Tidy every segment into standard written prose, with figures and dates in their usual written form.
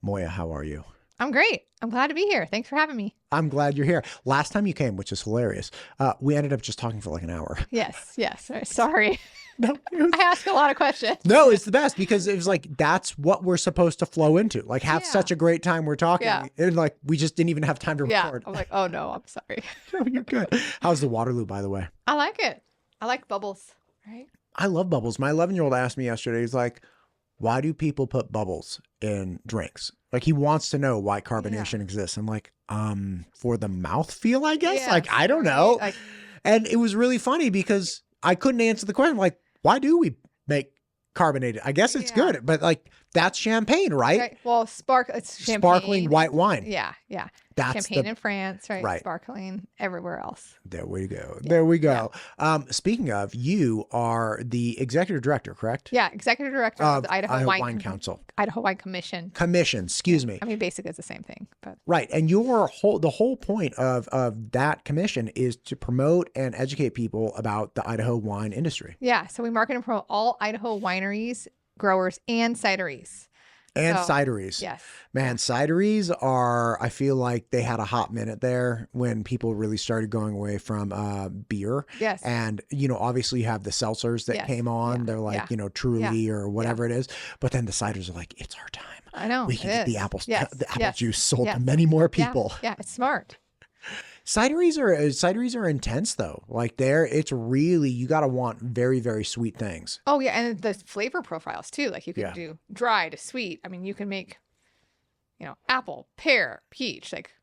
Moya, how are you? I'm great. I'm glad to be here. Thanks for having me. I'm glad you're here. Last time you came, which is hilarious, we ended up just talking for like an hour. Yes. Sorry. No, I ask a lot of questions. no, it's the best because it was like, that's what we're supposed to flow into. Like have Yeah. such a great time we're talking. Yeah. And like, we just didn't even have time to record. I'm like, oh no, I'm sorry. No, you're good. How's the Waterloo, by the way? I like it. I like bubbles, right? I love bubbles. My 11-year-old asked me yesterday, he's like, why do people put bubbles in drinks? Like he wants to know why carbonation exists. I'm like, for the mouthfeel, I guess. Yes, like, I don't know. Like, And it was really funny because I couldn't answer the question. Like, why do we make carbonated? I guess it's good, but like that's champagne, right? well, it's champagne. Sparkling white wine. Yeah. That's champagne in France, right? Right. Sparkling everywhere else. There we go. Yeah. There we go. Speaking of, you are the executive director, correct? Yeah, executive director of the Idaho Wine Council. Idaho Wine Commission. Excuse me. I mean, basically it's the same thing, but Right. And the whole point of that commission is to promote and educate people about the Idaho wine industry. yeah. So we market and promote all Idaho wineries, growers, and cideries. And So, cideries. Yes. Man, cideries are, I feel like they had a hot minute there when people really started going away from beer. Yes. And, obviously you have the seltzers that Yes. came on. Yeah. They're like, Yeah. Truly or whatever it is. But then the ciders are like, it's our time. I know. We can get the apple juice sold to Yes. many more people. Yeah, it's smart. Cideries are intense though. Like it's really, you got to want very, very sweet things. Oh yeah, and the flavor profiles too. Like you can Yeah. do dry to sweet. I mean, you can make, apple, pear, peach. Like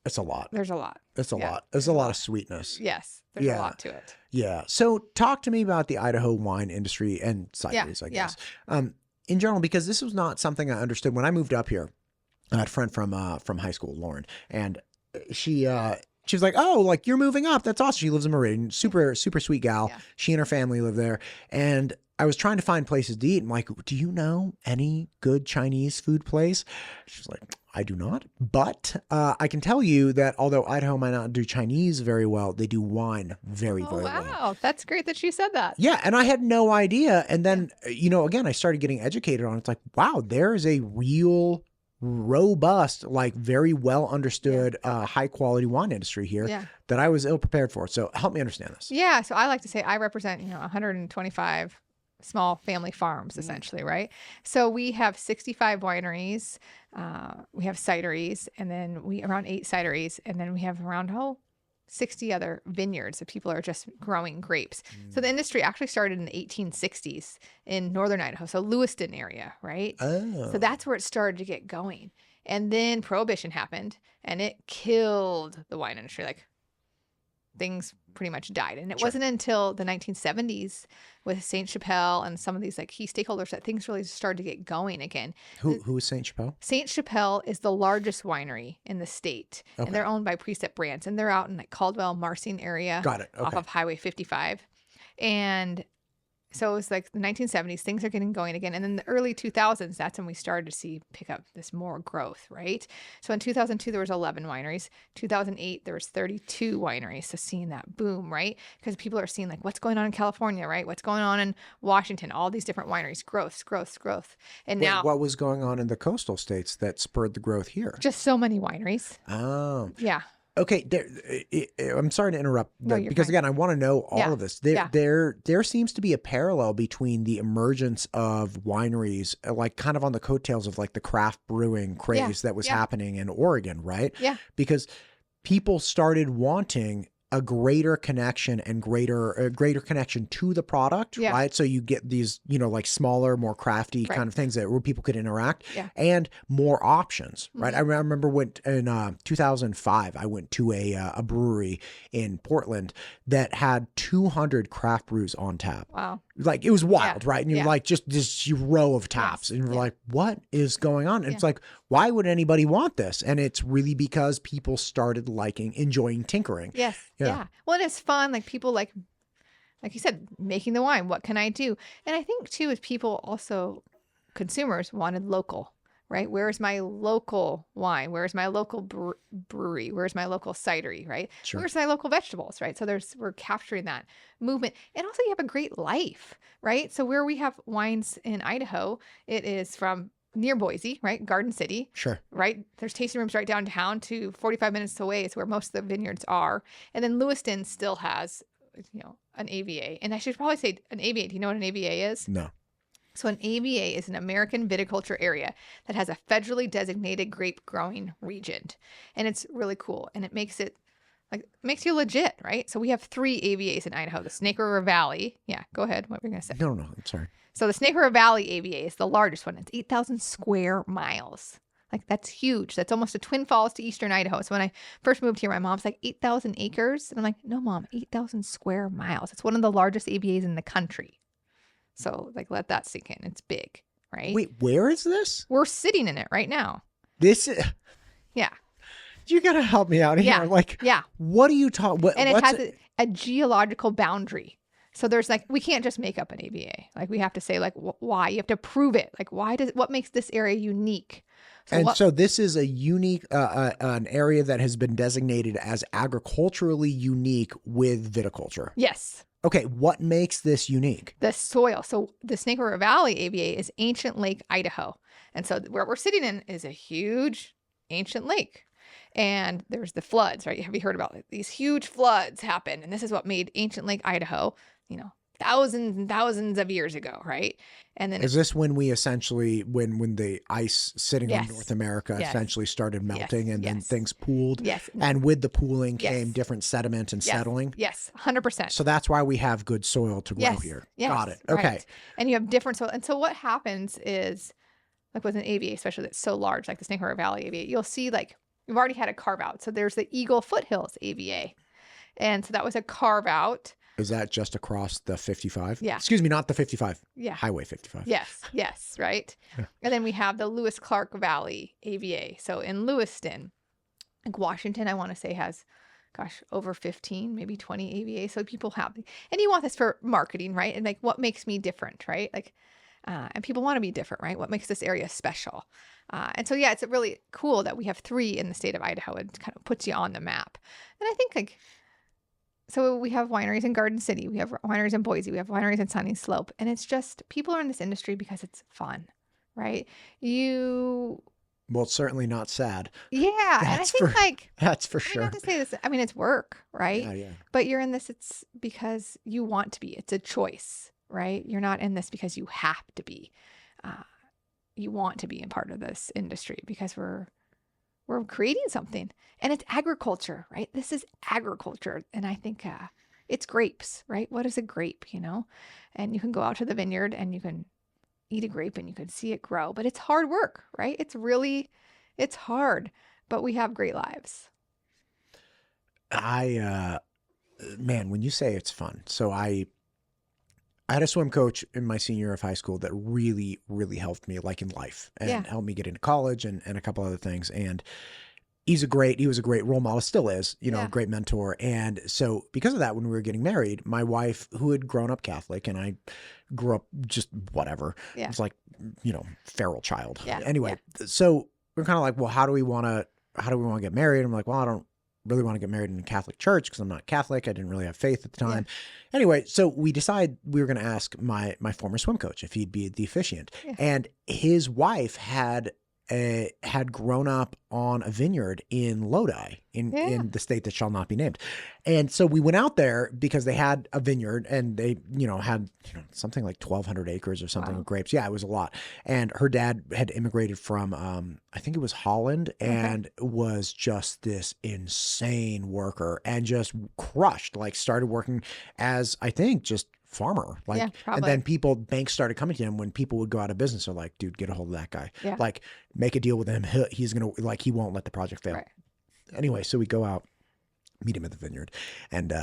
It's a lot. there's a lot. It's a Yeah. lot. There's a lot of sweetness. Yes, there's Yeah. a lot to it. Yeah. So talk to me about the Idaho wine industry and cideries, I guess. In general, because this was not something I understood when I moved up here. I had a friend from high school, Lauren, and she was like, oh, like you're moving up. That's awesome. She lives in Meridian. Super, super sweet gal. Yeah. She and her family live there. And I was trying to find places to eat. I'm like, do you know any good Chinese food place? She's like, I do not. But I can tell you that although Idaho might not do Chinese very well, they do wine very, very well. Wow, that's great that she said that. Yeah. And I had no idea. And then, again, I started getting educated on it. It's like, wow, there is a real robust, like very well understood, high quality wine industry here that I was ill prepared for. So help me understand this. Yeah, so I like to say I represent, 125 small family farms essentially, right? So we have 65 wineries, we have cideries, and then around 8 cideries, and then we have around 60 other vineyards that people are just growing grapes. So the industry actually started in the 1860s in northern Idaho, so Lewiston area, right? Oh. So that's where it started to get going. And then Prohibition happened and it killed the wine industry. Like things pretty much died. And it wasn't until the 1970s with St. Chappelle and some of these like key stakeholders that things really started to get going again. Who is St. Chappelle? St. Chappelle is the largest winery in the state. Okay. And they're owned by Precept Brands. And they're out in like Caldwell, Marsing area. Got it. Okay. Off of Highway 55. And so it was like the 1970s, things are getting going again. And then the early 2000s, that's when we started to see pick up this more growth, right? So in 2002, there was 11 wineries. 2008, there was 32 wineries. So seeing that boom, right? Because people are seeing like what's going on in California, right? What's going on in Washington, all these different wineries, growth. And now what was going on in the coastal states that spurred the growth here? just so many wineries. Oh. Yeah. Okay, I'm sorry to interrupt, because again, I want to know all of this. There seems to be a parallel between the emergence of wineries, like kind of on the coattails of like the craft brewing craze that was happening in Oregon, right? Yeah. Because people started wanting a greater connection and greater connection to the product, right? So you get these, like smaller, more crafty kind of things where people could interact and more options, right? I remember in 2005, I went to a brewery in Portland that had 200 craft brews on tap. Wow. Like it was wild, right? And you're like just this row of taps and you're like, what is going on? And it's like, why would anybody want this? And it's really because people started enjoying tinkering. Yes. Yeah. Well, and it's fun. Like people like you said, making the wine. What can I do? And I think too, is people also, consumers wanted local, right? Where's my local wine? Where's my local brewery? Where's my local cidery, right? Sure. Where's my local vegetables, right? So we're capturing that movement. And also you have a great life, right? So where we have wines in Idaho, it is from near Boise, right? Garden City. Sure. Right? There's tasting rooms right downtown to 45 minutes away is where most of the vineyards are. And then Lewiston still has, an AVA. And I should probably say an AVA. Do you know what an AVA is? No. So an AVA is an American viticulture area that has a federally designated grape growing region. And it's really cool. And it makes you legit, right? So we have 3 AVAs in Idaho. The Snake River Valley. Yeah, go ahead. What were you going to say? No, I'm sorry. So the Snake River Valley AVA is the largest one. It's 8,000 square miles. Like, that's huge. That's almost a Twin Falls to eastern Idaho. So when I first moved here, my mom's like, 8,000 acres? And I'm like, no, Mom, 8,000 square miles. It's one of the largest AVAs in the country. So, let that sink in. It's big, right? Wait, where is this? We're sitting in it right now. This is... Yeah. You got to help me out here. Yeah. What are you talking... And it has a geological boundary. So there's we can't just make up an AVA. We have to say why. You have to prove it. What makes this area unique? So this is a unique, an area that has been designated as agriculturally unique with viticulture. Yes. Okay. What makes this unique? The soil. So the Snake River Valley AVA is ancient Lake Idaho. And so where we're sitting in is a huge ancient lake. And there's the floods, right? Have you heard about these huge floods happen? And this is what made ancient Lake Idaho, thousands and thousands of years ago, right? And then is this when we essentially, when the ice sitting on North America essentially started melting and then things pooled? Yes. And with the pooling came different sediment and settling? Yes, 100%. So that's why we have good soil to grow here. Yes. Got it. Okay. Right. And you have different soil. And so what happens is, with an AVA, especially that's so large, like the Snake River Valley AVA, you'll see we've already had a carve out. So there's the Eagle Foothills AVA. And so that was a carve out. Is that just across the 55? Yeah. Excuse me, not the 55. Yeah. Highway 55. Yes, right. And then we have the Lewis Clark Valley AVA. So in Lewiston, Washington, I want to say has, over 15, maybe 20 AVA. So people have, and you want this for marketing, right? And what makes me different, right? And people want to be different, right? What makes this area special? And so, it's really cool that we have 3 in the state of Idaho. It kind of puts you on the map. And I think so we have wineries in Garden City. We have wineries in Boise. We have wineries in Sunny Slope. And it's just, people are in this industry because it's fun, right? Well, it's certainly not sad. Yeah. And I think that's for sure. I have to say this. I mean, it's work, right? Yeah. But you're in this, it's because you want to be. It's a choice, right? You're not in this because you have to be. You want to be a part of this industry because we're creating something, and it's agriculture, right? This is agriculture. And I think it's grapes, right? What is a grape, And you can go out to the vineyard and you can eat a grape and you can see it grow, but it's hard work, right? It's hard, but we have great lives. Man, when you say it's fun. So I had a swim coach in my senior year of high school that really, really helped me in life and helped me get into college and a couple other things. And he was a great role model, still is, a great mentor. And so because of that, when we were getting married, my wife, who had grown up Catholic and I grew up just whatever, it was feral child. Anyway, so we're kind of well, how do we want to get married? I'm like, well, I don't really want to get married in a Catholic church because I'm not Catholic. I didn't really have faith at the time. Anyway, so we decided we were going to ask my former swim coach if he'd be the officiant. And his wife had grown up on a vineyard in Lodi in the state that shall not be named. And so we went out there because they had a vineyard and they, had something like 1,200 acres or something of grapes. Yeah, it was a lot. And her dad had immigrated from, I think it was Holland, and was just this insane worker and just crushed, started working as, I think, just farmer. And then banks started coming to him when people would go out of business. They're like, dude, get a hold of that guy. Make a deal with him. He's going to, he won't let the project fail. Right. Anyway, so we go out, meet him at the vineyard, and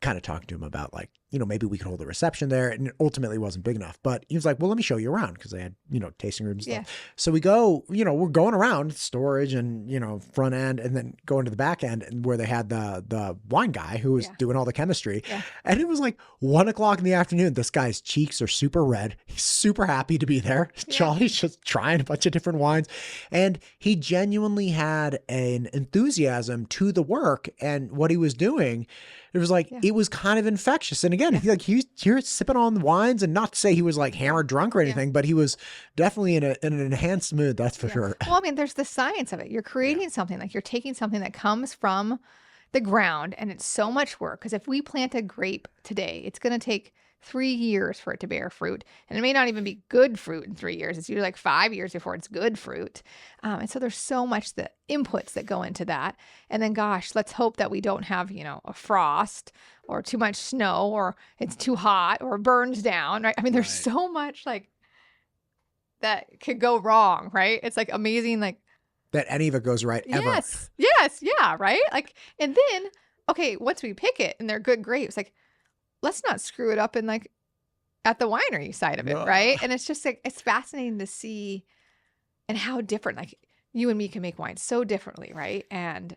kind of talk to him about maybe we could hold a reception there. And it ultimately wasn't big enough, but he was like, well, let me show you around. Cause they had, tasting rooms and stuff. So we go, we're going around storage and, front end, and then go into the back end and where they had the wine guy who was doing all the chemistry. And it was 1 o'clock in the afternoon. This guy's cheeks are super red. He's super happy to be there. Charlie's just trying a bunch of different wines. And he genuinely had an enthusiasm to the work and what he was doing. it was like, it was kind of infectious. And again, you're sipping on the wines, and not to say he was like hammered drunk or anything, but he was definitely in an enhanced mood. That's for sure. Well, I mean, there's the science of it. You're creating something, like you're taking something that comes from the ground, and it's so much work. Because if we plant a grape today, it's going to take 3 years for it to bear fruit, and it may not even be good fruit in 3 years. It's usually like 5 years before it's good fruit. And so there's so much the inputs that go into that. And then, gosh, let's hope that we don't have, a frost or too much snow, or it's too hot or burns down, right? I mean, there's so much like that could go wrong, right? It's like amazing, like that any of it goes right ever. Yes. Yeah. Right. Like, and then, okay, once we pick it and they're good grapes, like, let's not screw it up in like at the winery side of it. Right. And it's just like, it's fascinating to see and how different, like you and me can make wine so differently. Right. And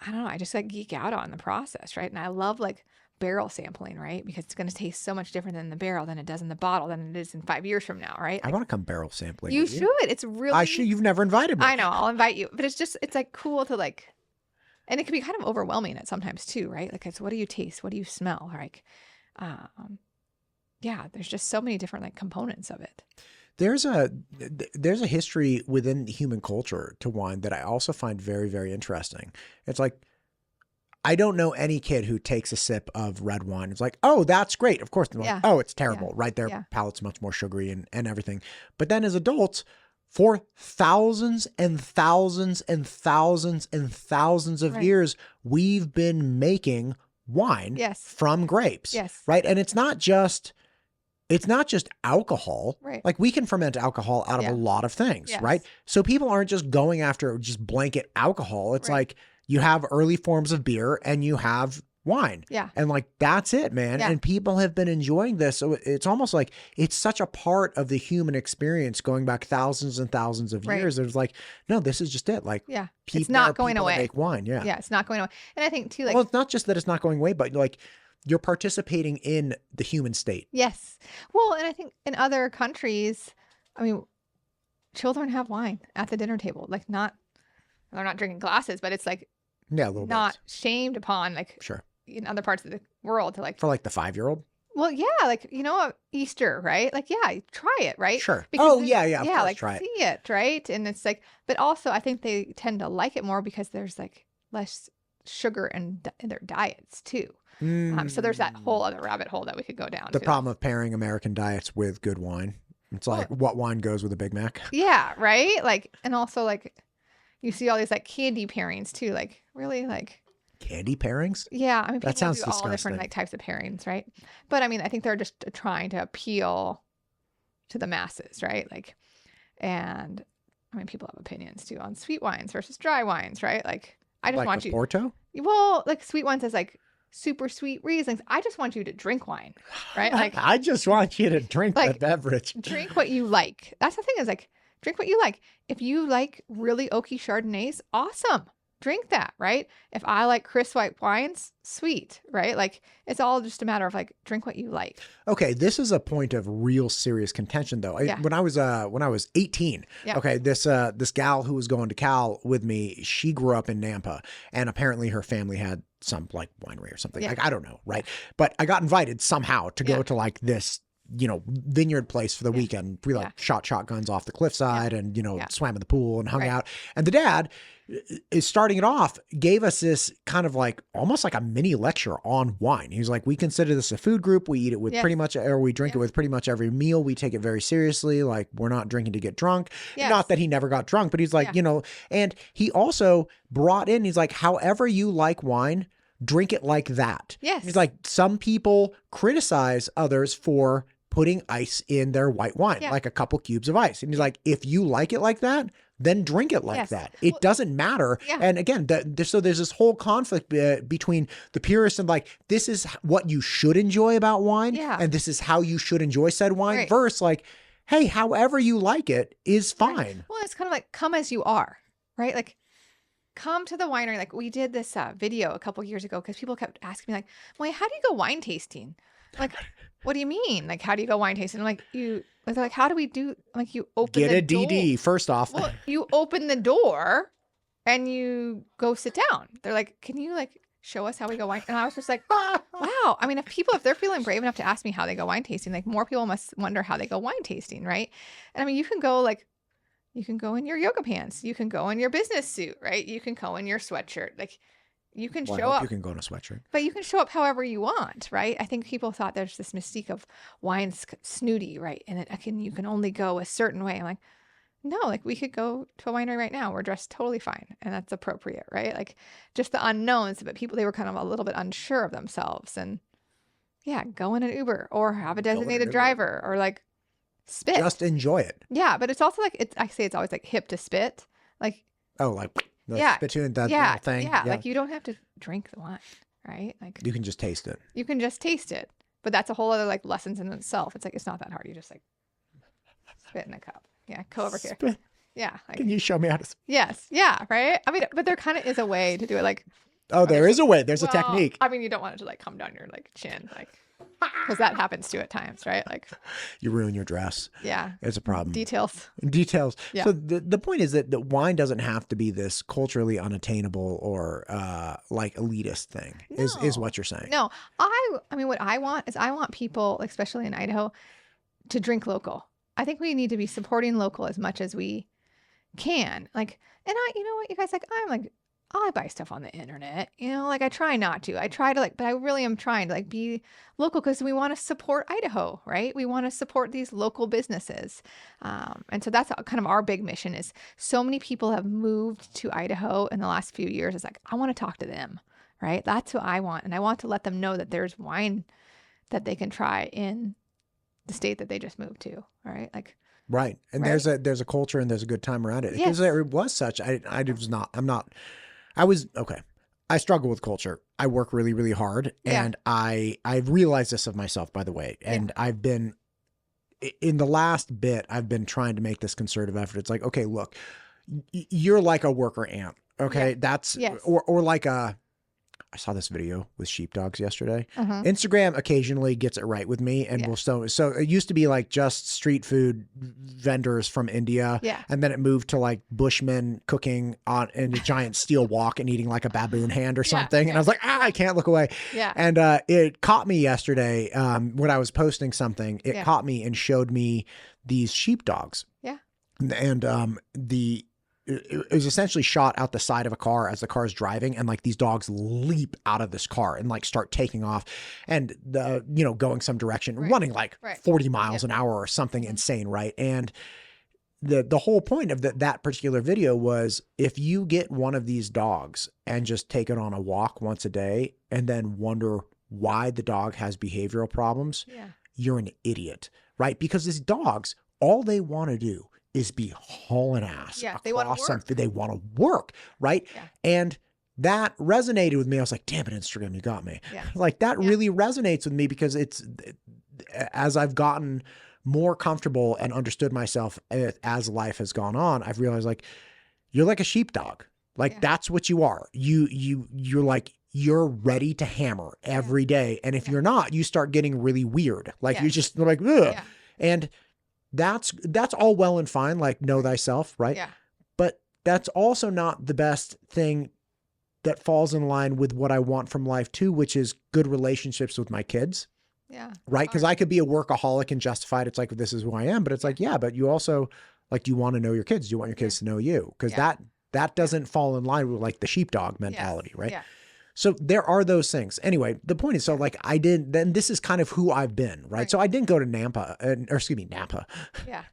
I don't know, I just like geek out on the process. Right. And I love like barrel sampling, right? Because it's going to taste so much different in the barrel than it does in the bottle than it is in 5 years from now. Right. I want to come barrel sampling. You should. It's really, you've never invited me. I know. I'll invite you, but it's like cool to like, and it can be kind of overwhelming at sometimes too, right? Like, it's what do you taste? What do you smell? Like, there's just so many different like components of it. There's a history within human culture to wine that I also find very, very interesting. It's like, I don't know any kid who takes a sip of red wine. It's like, oh, that's great. Of course, they're like, oh, it's terrible, right? Their palate's much more sugary and everything. But then as adults, for thousands and thousands and thousands and thousands of years, we've been making wine from grapes. Right. And it's not just alcohol. Right. Like we can ferment alcohol out of a lot of things. Right. So people aren't just going after just blanket alcohol. It's like you have early forms of beer and you have wine. Yeah. And like, that's it, man. Yeah. And people have been enjoying this. So it's almost like it's such a part of the human experience going back thousands and thousands of years. There's like, no, this is just it. Like, it's not going away. Make wine. Yeah. Yeah. It's not going away. And I think too, like, well, it's not just that it's not going away, but like you're participating in the human state. Yes. Well, and I think in other countries, I mean, children have wine at the dinner table, like they're not drinking glasses, but it's like, a little not bit. Shamed upon, like, in other parts of the world to like, for like the 5-year-old. Well, yeah, like, Easter, right? Like, yeah, try it, right? Sure. Because yeah, of course, like try see it, right? And it's like, but also I think they tend to like it more because there's like less sugar in their diets too. So there's that whole other rabbit hole that we could go down. The problem of pairing American diets with good wine. It's like, what wine goes with a Big Mac? Yeah, right? Like, and also like, you see all these like candy pairings too, like really like candy pairings. Yeah, I mean, that sounds do disgusting. All different like types of pairings, right? But I mean, I think they're just trying to appeal to the masses, right? Like, and I mean, people have opinions too on sweet wines versus dry wines, right? Like, I just want you Porto. Well, like sweet wines is like super sweet Rieslings. I just want you to drink wine, right? Like, I just want you to drink the beverage. Drink what you like. That's the thing is like, drink what you like. If you like really oaky Chardonnays, awesome. Drink that, right? If I like crisp white wines, sweet, right? Like it's all just a matter of like, drink what you like. Okay, this is a point of real serious contention though. When I was 18, okay, this gal who was going to Cal with me, she grew up in Nampa, and apparently her family had some like winery or something. Like I don't know, right? But I got invited somehow to go to like this vineyard place for the weekend. We like shot shotguns off the cliffside and, swam in the pool and hung out. And the dad is starting it off, gave us this kind of like, almost like a mini lecture on wine. He was like, we consider this a food group. We eat it with pretty much, or we drink it with pretty much every meal. We take it very seriously. Like we're not drinking to get drunk. Not that he never got drunk, but he's like, and he also brought in, he's like, however you like wine, drink it like that. Yes. He's like, some people criticize others for putting ice in their white wine, like a couple cubes of ice. And he's like, if you like it like that, then drink it like that. It doesn't matter. And again, so there's this whole conflict between the purists and like, this is what you should enjoy about wine. And this is how you should enjoy said wine versus like, hey, however you like it is fine. Well, it's kind of like come as you are, right? Like come to the winery. Like we did this video a couple years ago because people kept asking me like, Moya, how do you go wine tasting? Like, what do you mean? Like, how do you go wine tasting? I'm like, they're like, how do we do? Like, you open Get the a DD door. first off. Well, you open the door and you go sit down. They're like, can you like show us how we go wine. And I was just like, wow. I mean, if they're feeling brave enough to ask me how they go wine tasting, like more people must wonder how they go wine tasting, right? And I mean, you can go in your yoga pants, you can go in your business suit, right? You can go in your sweatshirt, like you can show up. You can go in a sweatshirt, but you can show up however you want, right? I think people thought there's this mystique of wine's snooty, right? And you can only go a certain way. I'm like, no, like we could go to a winery right now. We're dressed totally fine. And that's appropriate, right? Like just the unknowns, but they were kind of a little bit unsure of themselves. And yeah, go in an Uber or have a designated driver or like spit. Just enjoy it. Yeah. But it's also like, I say it's always like hip to spit. Like, oh, like the spittoon, that little thing. Yeah. Like you don't have to drink the wine, right? Like you can just taste it. You can just taste it. But that's a whole other like lessons in itself. It's like, it's not that hard. You just like spit in a cup. Yeah, go over here. Yeah. Like, can you show me how to? Yes. Yeah. Right. I mean, but there kind of is a way to do it. Like, oh, there is a way. There's a technique. I mean, you don't want it to like come down your like chin, like, because that happens too at times, right? Like, you ruin your dress. Yeah, it's a problem. Details. Yeah. So the point is that the wine doesn't have to be this culturally unattainable or like elitist thing. No. Is what you're saying? No, I mean, what I want is people, especially in Idaho, to drink local. I think we need to be supporting local as much as we can. Like, and you know what, you guys, like, I buy stuff on the internet, you know, like I try not to. I try to like, but I really am trying to like be local because we want to support Idaho, right? We want to support these local businesses. And so that's kind of our big mission is so many people have moved to Idaho in the last few years. It's like, I want to talk to them, right? That's what I want. And I want to let them know that there's wine that they can try in the state that they just moved to. All right. Like, right. And there's a culture and there's a good time around it. Because there was such, I struggle with culture. I work really, really hard. And I've realized this of myself, by the way. And I've been, in the last bit, I've been trying to make this concerted effort. It's like, okay, look, you're like a worker ant. Okay. That's, or like I saw this video with sheepdogs yesterday. Instagram occasionally gets it right with me and will so it used to be like just street food vendors from India. And then it moved to like Bushmen cooking in a giant steel wok and eating like a baboon hand or something. And I was like, I can't look away. And it caught me yesterday when I was posting something. It caught me and showed me these sheepdogs. And it was essentially shot out the side of a car as the car's driving, and like these dogs leap out of this car and like start taking off and going some direction, running like 40 miles an hour or something insane. Right. And the whole point of that particular video was, if you get one of these dogs and just take it on a walk once a day and then wonder why the dog has behavioral problems, you're an idiot, right? Because these dogs, all they want to do is be hauling ass across something. They want to work, right? And that resonated with me. I was like, damn it, Instagram, you got me. Like that really resonates with me because as I've gotten more comfortable and understood myself as life has gone on, I've realized like, you're like a sheepdog. Like that's what you are. You're like, you're ready to hammer every day. And if you're not, you start getting really weird. Like you're just like, ugh. And that's all well and fine, like know thyself, right? But that's also not the best thing that falls in line with what I want from life too, which is good relationships with my kids. Right? Because I could be a workaholic and justified. It's like, this is who I am. But it's like, but you also, like, do you want to know your kids? Do you want your kids to know you? Because that doesn't fall in line with like the sheepdog mentality, right? So there are those things. Anyway, the point is, so like then this is kind of who I've been, right? So I didn't go to Napa. Nampa.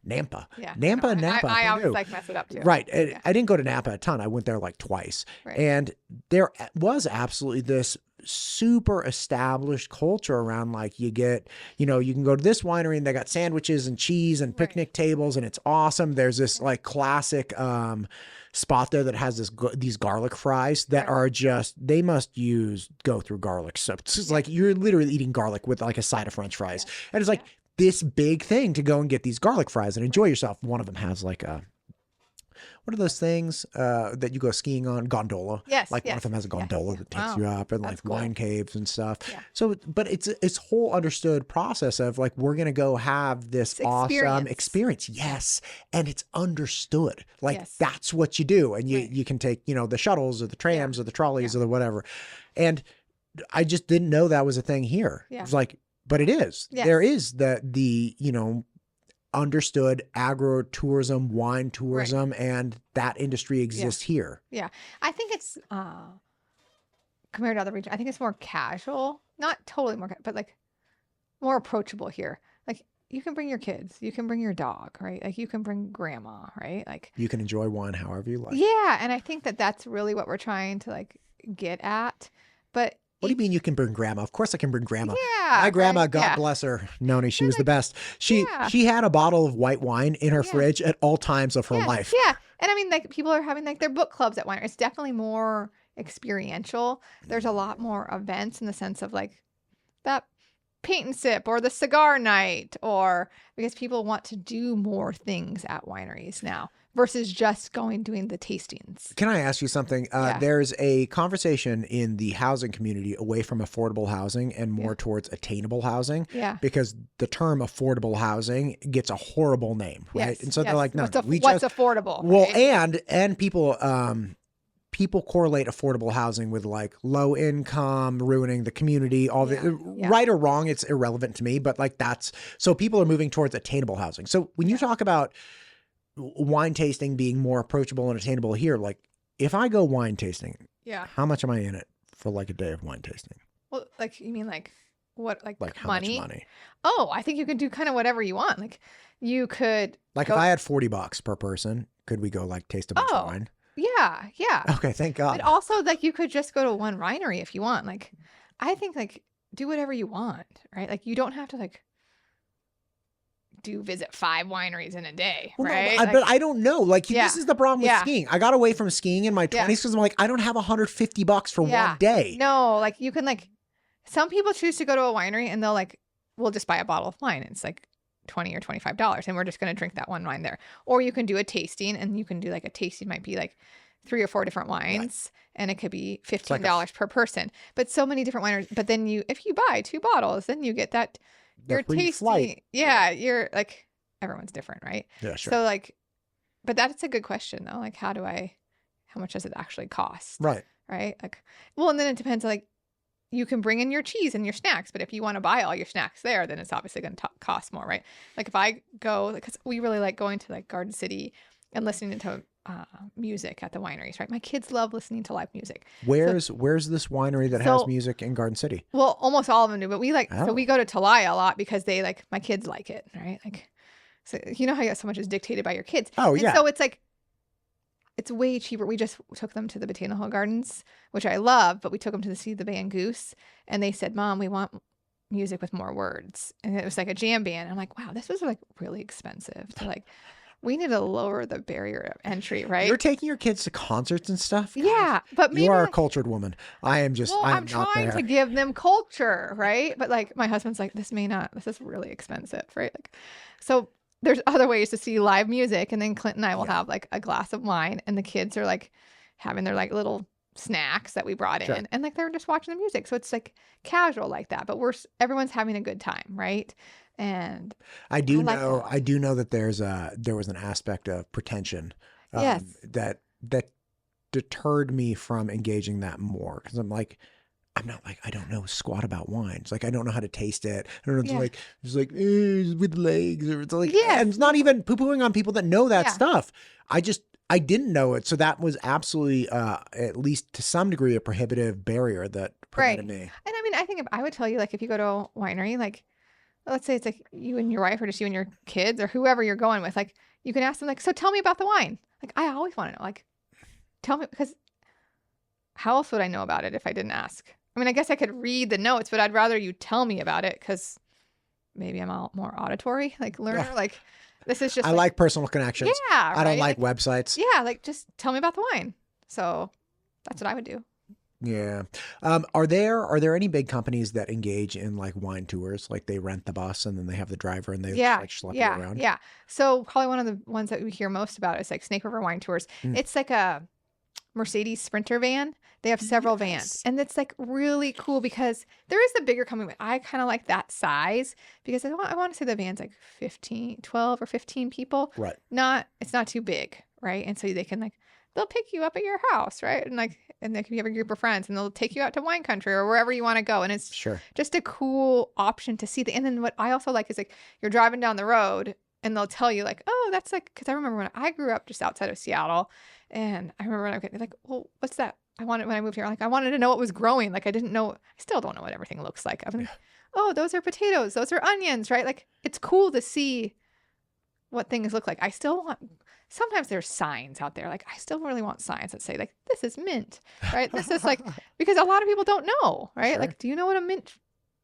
Nampa. Nampa and Napa. I always like mess it up too. Right. I didn't go to Napa a ton. I went there like twice. And there was absolutely this super established culture around like you can go to this winery and they got sandwiches and cheese and picnic tables and it's awesome. There's this like classic spot there that has these garlic fries that are just, they must go through garlic. So it's like you're literally eating garlic with like a side of French fries. And it's like this big thing to go and get these garlic fries and enjoy yourself. One of them has like what are those things that you go skiing on? Gondola. Yes. Like one of them has a gondola that takes you up, and like wine caves and stuff. Yeah. So, but it's whole understood process of like, we're going to go have this awesome experience. Yes. And it's understood. Like that's what you do. And you can take, the shuttles or the trams or the trolleys or the whatever. And I just didn't know that was a thing here. Yeah. It's like, but it is. Yes. There is the understood agro-tourism, wine tourism, and that industry exists here. Yeah. I think it's, compared to other regions, I think it's more casual, not totally more, but like more approachable here. Like you can bring your kids, you can bring your dog, right? Like you can bring grandma, right? Like you can enjoy wine however you like. Yeah. And I think that that's really what we're trying to like get at. But what do you mean you can bring grandma? Of course I can bring grandma. Yeah. My grandma, God bless her, Noni, she was the best. She had a bottle of white wine in her fridge at all times of her life. Yeah. And I mean, like people are having like their book clubs at winery. It's definitely more experiential. There's a lot more events in the sense of like that paint and sip or the cigar night, or because people want to do more things at wineries now versus just doing the tastings. Can I ask you something? There's a conversation in the housing community away from affordable housing and more towards attainable housing. Yeah. Because the term affordable housing gets a horrible name, right? Yes. And so they're like, no, what's affordable? Well, right? and people correlate affordable housing with like low income, ruining the community, right or wrong. It's irrelevant to me, but like so people are moving towards attainable housing. So when you talk about wine tasting being more approachable and attainable here, like if I go wine tasting, how much am I in it for like a day of wine tasting? Well, like you mean like what, like how money? Much money? Oh, I think you could do kind of whatever you want. Like you could if I had $40 per person, could we go like taste a bunch of wine? Yeah. Yeah. Okay. Thank God. But also like you could just go to one winery if you want. Like I think like do whatever you want, right? Like you don't have to like visit 5 wineries in a day, right? No, but I don't know. Like this is the problem with skiing. I got away from skiing in my 20s because I'm like, I don't have $150 for one day. No, like you can like, some people choose to go to a winery and they'll like, we'll just buy a bottle of wine. It's like $20 or $25 and we're just going to drink that one wine there. Or you can do a tasting, and you can do like a tasting might be like 3 or 4 different wines, and it could be $15 per person. But so many different wineries. But then if you buy 2 bottles, then you get that you're tasting. Flight. Yeah, you're like, everyone's different, right? Yeah, sure. So like, but that's a good question though. Like, how much does it actually cost? Right. Right. Like, well, and then it depends. Like, you can bring in your cheese and your snacks, but if you want to buy all your snacks there, then it's obviously going to cost more, right? Like if I go, because we really like going to like Garden City and listening to music at the wineries, right? My kids love listening to live music. Where's this winery that has music in Garden City? Well, almost all of them do, but we so we go to Talaya a lot because my kids like it, right? Like, so you know how so much is dictated by your kids. Oh, yeah. So it's like, it's way cheaper. We just took them to the Botanical Gardens, which I love, but we took them to see the band Goose, and they said, Mom, we want music with more words. And it was like a jam band. I'm like, wow, this was like really expensive. So like, we need to lower the barrier of entry, right? You're taking your kids to concerts and stuff? Yeah. But maybe you are a cultured woman. I am just, I'm trying to give them culture, right? But like my husband's like, this is really expensive, right? Like, so there's other ways to see live music. And then Clint and I will have like a glass of wine, and the kids are like having their like little snacks that we brought in, and like they're just watching the music. So it's like casual like that, but everyone's having a good time, right? And I do know that there was an aspect of pretension that deterred me from engaging that more, because I'm not like, I don't know squat about wines. Like, I don't know how to taste it. I don't know. It's like with legs, or it's like, and it's not even poo-pooing on people that know that stuff. I didn't know it. So that was absolutely, at least to some degree, a prohibitive barrier that prevented me. And I mean, I think if I would tell you, like, if you go to a winery, like, let's say it's like you and your wife, or just you and your kids, or whoever you're going with, like, you can ask them, like, so tell me about the wine. Like, I always want to know, like, tell me, because how else would I know about it if I didn't ask? I mean, I guess I could read the notes, but I'd rather you tell me about it, because maybe I'm a more auditory, like, learner. Yeah. Like, this is just I like personal connections. Yeah. I don't like websites. Yeah. Like, just tell me about the wine. So that's what I would do. Yeah. Are there any big companies that engage in like wine tours? Like they rent the bus and then they have the driver and they just like schlep you around? Yeah. So probably one of the ones that we hear most about is like Snake River Wine Tours. It's like a Mercedes Sprinter van. They have several vans, and it's like really cool because there is the bigger company, but I kind of like that size because I want to say the van's like 12 or 15 people. Right. It's not too big. Right. And so they can like, they'll pick you up at your house. Right. And they can have a group of friends and they'll take you out to wine country or wherever you want to go. And it's just a cool option to see. And then what I also like is like you're driving down the road and they'll tell you like, oh, that's like, because I remember when I grew up just outside of Seattle and I remember when they're like, well, what's that? When I moved here, like I wanted to know what was growing. Like I didn't know, I still don't know what everything looks like. I'm like, oh, those are potatoes. Those are onions, right? Like it's cool to see what things look like. I still want, sometimes there's signs out there. Like I still really want signs that say like, this is mint, right? This is like, because a lot of people don't know, right? Like, do you know what a mint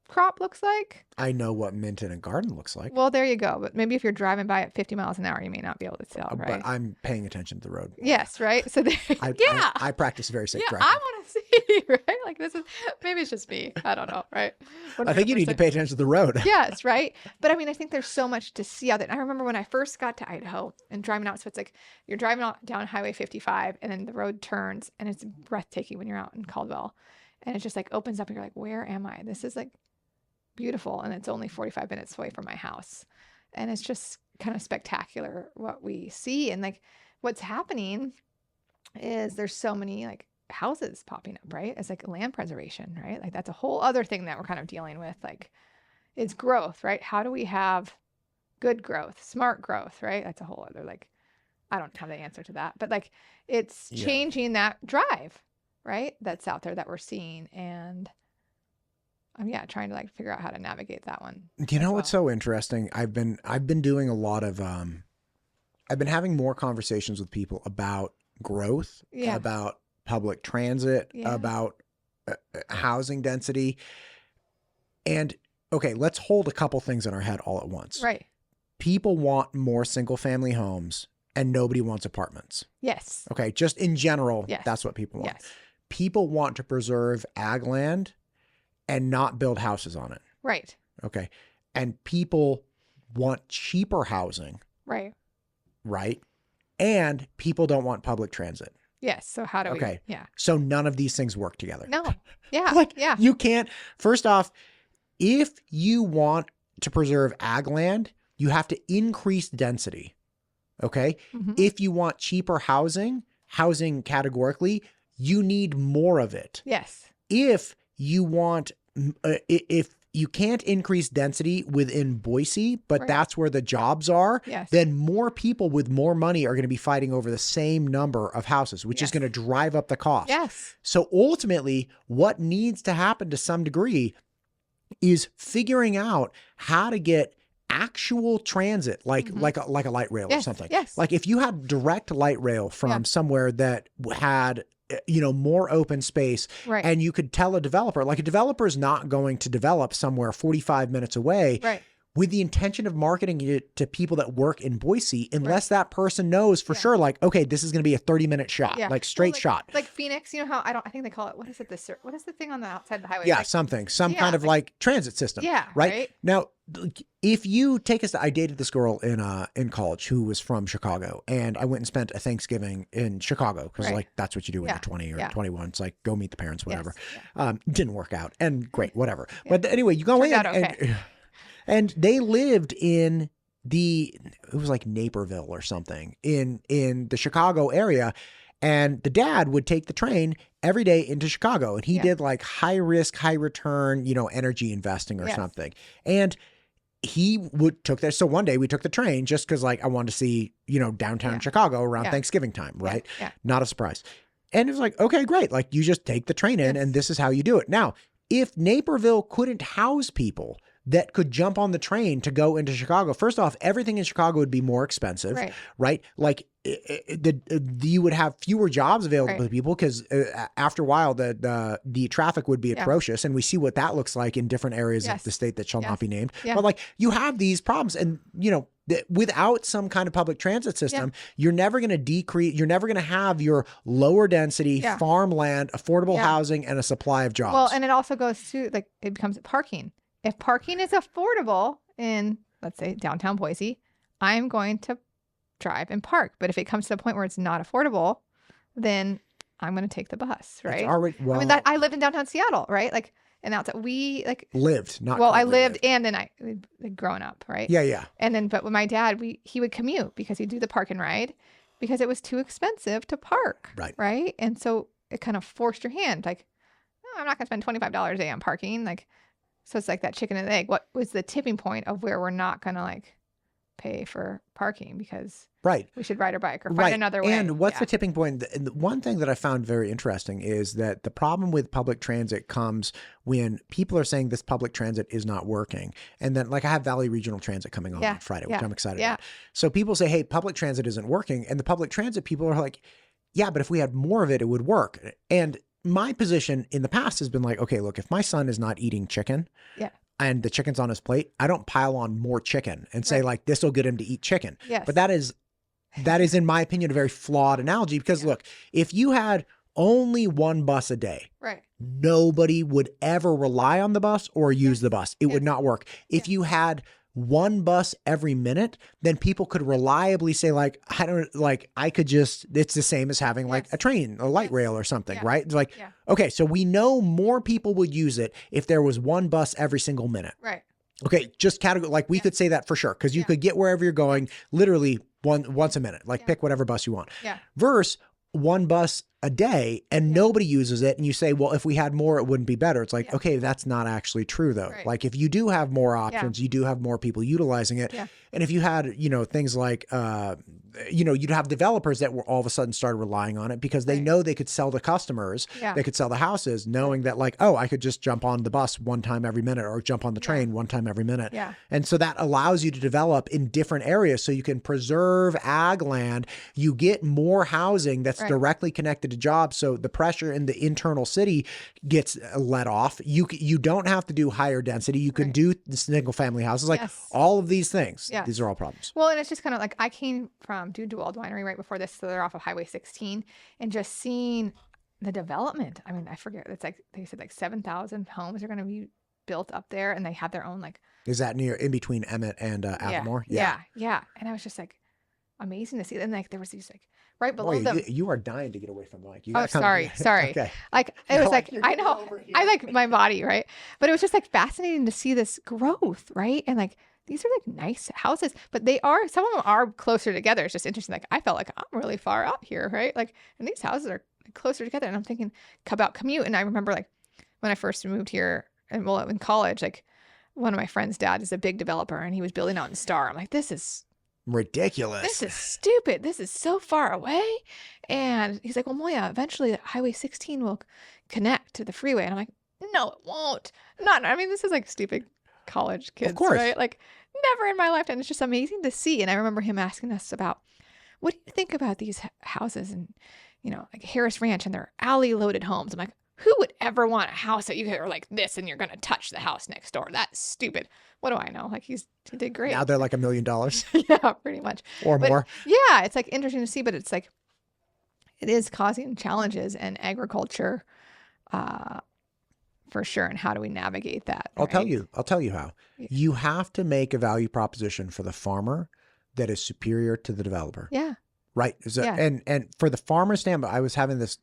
crop looks like? I know what mint in a garden looks like. Well, there you go. But maybe if you're driving by at 50 miles an hour, you may not be able to tell, right? But I'm paying attention to the road. Yes, right? So I practice very safe driving. I want to see, right? Like this is, maybe it's just me. I don't know, right? 100%. I think you need to pay attention to the road. Yes, right? But I mean, I think there's so much to see out there. And I remember when I first got to Idaho and driving out, so it's like you're driving down Highway 55 and then the road turns and it's breathtaking when you're out in Caldwell. And it just like opens up and you're like, where am I? This is like beautiful, and it's only 45 minutes away from my house, and it's just kind of spectacular what we see. And like what's happening is there's so many like houses popping up, right? It's like land preservation, right? Like that's a whole other thing that we're kind of dealing with. Like it's growth, right? How do we have good growth, smart growth, right? That's a whole other, like, I don't have the answer to that, but like it's changing that drive, right? That's out there that we're seeing. And I'm trying to like figure out how to navigate that one. You know what's so interesting? I've been doing a lot of I've been having more conversations with people about growth, about public transit, about housing density. And okay, let's hold a couple things in our head all at once. Right. People want more single family homes and nobody wants apartments. Yes. Okay, just in general, that's what people want. Yes. People want to preserve ag land and not build houses on it. Right. Okay. And people want cheaper housing. Right. Right. And people don't want public transit. Yes. So how do we? Okay. Yeah. So none of these things work together. No. Yeah. You can't. First off, if you want to preserve ag land, you have to increase density. Okay. Mm-hmm. If you want cheaper housing categorically, you need more of it. Yes. If you want, if you can't increase density within Boise, but that's where the jobs are, then more people with more money are going to be fighting over the same number of houses, which is going to drive up the cost. Yes. So ultimately, what needs to happen to some degree is figuring out how to get actual transit, like a light rail or something. Yes. Like if you had direct light rail from somewhere that had more open space, and you could tell a developer is not going to develop somewhere 45 minutes away with the intention of marketing it to people that work in Boise, unless that person knows for sure, like, okay, this is going to be a 30-minute shot, like straight shot. Like Phoenix, you know how, I think they call it, what is it? What is the thing on the outside of the highway? Yeah, like, some kind of like transit system. Yeah. Right. Now, if you take us, I dated this girl in college who was from Chicago, and I went and spent a Thanksgiving in Chicago because like that's what you do when you're 20 or 21. It's like go meet the parents, whatever. Yes. Didn't work out, and great, whatever. But anyway, you go in and they lived in it was like Naperville or something in the Chicago area. And the dad would take the train every day into Chicago, and he did like high risk, high return, energy investing or something. And he took that. So one day we took the train just because like I wanted to see, downtown Chicago around Thanksgiving time. Right. Yeah. Not a surprise. And it was like, okay, great. Like you just take the train in and this is how you do it. Now, if Naperville couldn't house people, that could jump on the train to go into Chicago. First off, everything in Chicago would be more expensive, right? Like you would have fewer jobs available to people because after a while, the traffic would be atrocious. And we see what that looks like in different areas of the state that shall not be named. But like you have these problems and, you know, without some kind of public transit system, you're never going to decrease, you're never going to have your lower density farmland, affordable housing, and a supply of jobs. Well, and it also goes to like, it becomes parking. If parking is affordable in, let's say, downtown Boise, I'm going to drive and park. But if it comes to the point where it's not affordable, then I'm going to take the bus, right? I mean, I lived in downtown Seattle, right? Like, and that's we like lived, not well, I lived and then I like, growing up, right? Yeah. And then, but with my dad, he would commute because he'd do the park and ride because it was too expensive to park, right? And so it kind of forced your hand, like, oh, I'm not going to spend $25 a day on parking, like. So it's like that chicken and egg. What was the tipping point of where we're not going to like pay for parking because we should ride our bike or find another way? And what's the tipping point? The one thing that I found very interesting is that the problem with public transit comes when people are saying this public transit is not working. And then like I have Valley Regional Transit coming on Friday, which I'm excited about. So people say, hey, public transit isn't working. And the public transit people are like, yeah, but if we had more of it, it would work. And my position in the past has been like, okay, look, if my son is not eating chicken and the chicken's on his plate, I don't pile on more chicken and say like, this will get him to eat chicken. But that is, in my opinion, a very flawed analogy because look, if you had only one bus a day, nobody would ever rely on the bus or use the bus. It would not work. If you had one bus every minute, then people could reliably say like, I could just, it's the same as having like a train, a light rail or something, right? It's like, okay, so we know more people would use it if there was one bus every single minute. Okay, just category, like we could say that for sure, because you could get wherever you're going literally once a minute, like pick whatever bus you want. Versus one bus a day and nobody uses it. And you say, well, if we had more, it wouldn't be better. It's like, okay, that's not actually true though. Like if you do have more options, you do have more people utilizing it. And if you had, you know, things like, you know, you'd have developers that were all of a sudden started relying on it because they know they could sell to customers. They could sell the houses knowing that like, oh, I could just jump on the bus one time every minute or jump on the train one time every minute. And so that allows you to develop in different areas so you can preserve ag land. You get more housing that's directly connected to jobs. So the pressure in the internal city gets let off. You don't have to do higher density. You can do the single family houses, like all of these things. These are all problems. Well, and it's just kind of like I came from DuWald Winery right before this. So they're off of Highway 16 and just seeing the development. I mean, I forget. It's like, they said like 7,000 homes are going to be built up there and they have their own like. Is that near in between Emmett and Avamore? Yeah. And I was just like amazing to see. And like there was these like right below them. You are dying to get away from the mic. Sorry. Okay. Like it was like I know I like my body, right? But it was just like fascinating to see this growth, right? And like these are like nice houses, but some of them are closer together. It's just interesting. Like I felt like I'm really far up here, right? Like, and these houses are closer together. And I'm thinking about commute. And I remember like when I first moved here and well, in college, like one of my friend's dad is a big developer and he was building out in Star. I'm like, this is ridiculous. This is stupid. This is so far away. And he's like, well, Moya, eventually Highway 16 will connect to the freeway. And I'm like, no, it won't. I mean, this is like stupid college kids, of course, right? Like never in my lifetime. It's just amazing to see. And I remember him asking us about, what do you think about these houses and, you know, like Harris Ranch and their alley loaded homes? I'm like, who would ever want a house that you are like this and you're going to touch the house next door? That's stupid. What do I know? Like he did great. Now they're like $1 million. Yeah, pretty much. Or more. Yeah. It's like interesting to see, but it's like, it is causing challenges in agriculture, for sure. And how do we navigate that? I'll tell you how. You have to make a value proposition for the farmer that is superior to the developer. Yeah. Right. And for the farmer standpoint, I was having this